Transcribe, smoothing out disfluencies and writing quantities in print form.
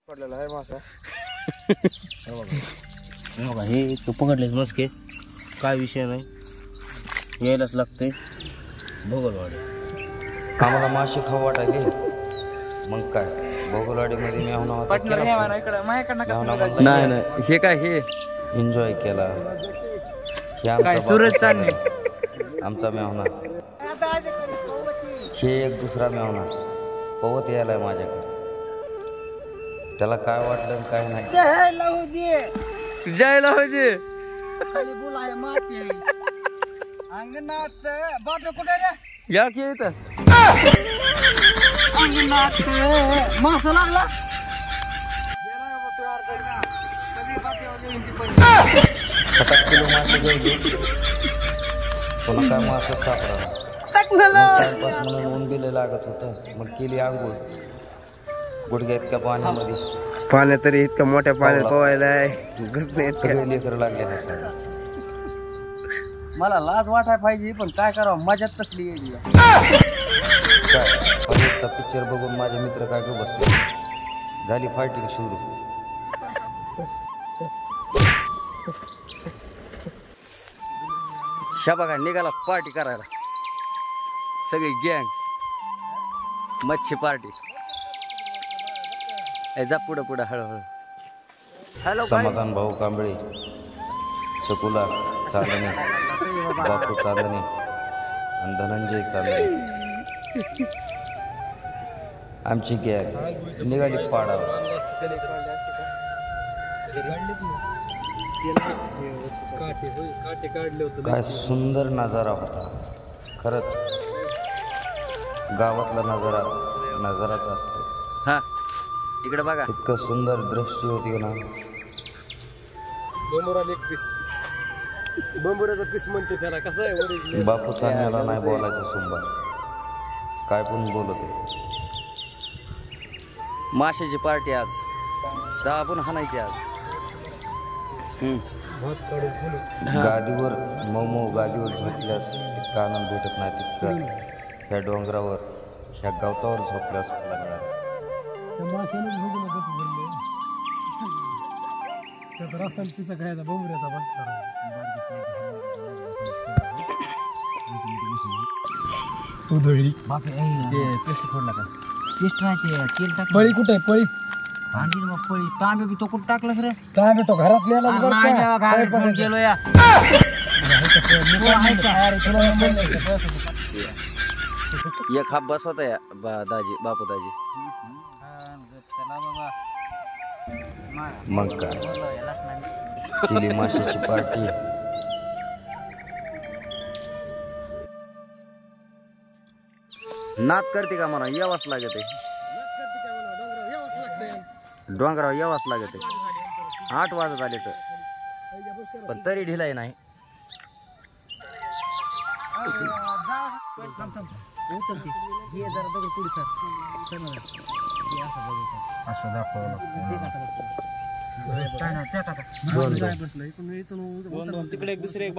पडलेला आहे मासा. बघा हे तू पकडलेच मस्के, काय विषय नाही, यायलाच लागते. भोगलवाडी आम्हाला मासे खाऊ वाटायले, मग काय भोगलवाडीमध्ये मी नाही नाही हे काय हे एन्जॉय केला. काय सूरज चांदणे आमचा मेहना, हे एक दुसरा मेहना पवत यायलाय माझ्याकडे. त्याला काय वाटलं काय नाही. जायला पाहिजे खाली बोलाय माती अंगणात बापरे कुठे रे या की इथं अंगणात मासा लागला. 7 किलो मासे घेऊन पुन्हा काय मासा सापडा. टाइमपास म्हणून ऊन बिले लागत होतं, मग केली आंघोळ गुडघ्या इतक्या पाण्यामध्ये. पाण्यात तरी इतक्या मोठ्या पाण्यात पोहायला सगळे लेकर लागले हसायला. मला लाज वाटाय पाहिजे पण काय करावं, मजात कसली यायची. काय हॉलिवूडचा पिक्चर बघून माझे मित्र काय गं बसते. झाली फायटिंग सुरू. बघा निघाला पार्टी करायला, सगळी गँग मच्छी पार्टी. जा पुढं पुढं हळूहळू. हॅलो समाधान भाऊ कांबळे, चकुला चांदणे, बापू चांदणे आणि धनंजय चांदणे आमची गॅग निघाली पाडावर. काय सुंदर नजारा होता खरंच. गावातला नजाराच असतो. हा इकडे बघा, इतकं सुंदर दृष्टी होती ना. बंबुराचा पीस म्हणते त्याला, कसं आहे ओरिजिनल. बापू चांदण्याला नाही बोलायचं सोमवार, काय पण बोलते. माशाची पार्टी आज, दाबून हाणायची आज. गादीवर मऊ गादीवर झोपल्यास इतका आनंद भेटत नाही तितका ह्या डोंगरावर ह्या गवतावर झोपल्यास मला मिळाला. पळी कुठे पळी पळी तांबे बी तो कुठं टाकलं सर. तांबे तो घरात गेलो या. एक हात बस होता या दाजी, बापू दाजी. मग काय केली माशाची पार्टी. नाद करते का म्हणा, यावाच लागत आहे. डोंगरावर यावाच लागत आहे. 8 वाजत आले तर, पण तरी ढिलाई नाही. असं दाखवलं तिकडे एक दुसरे एक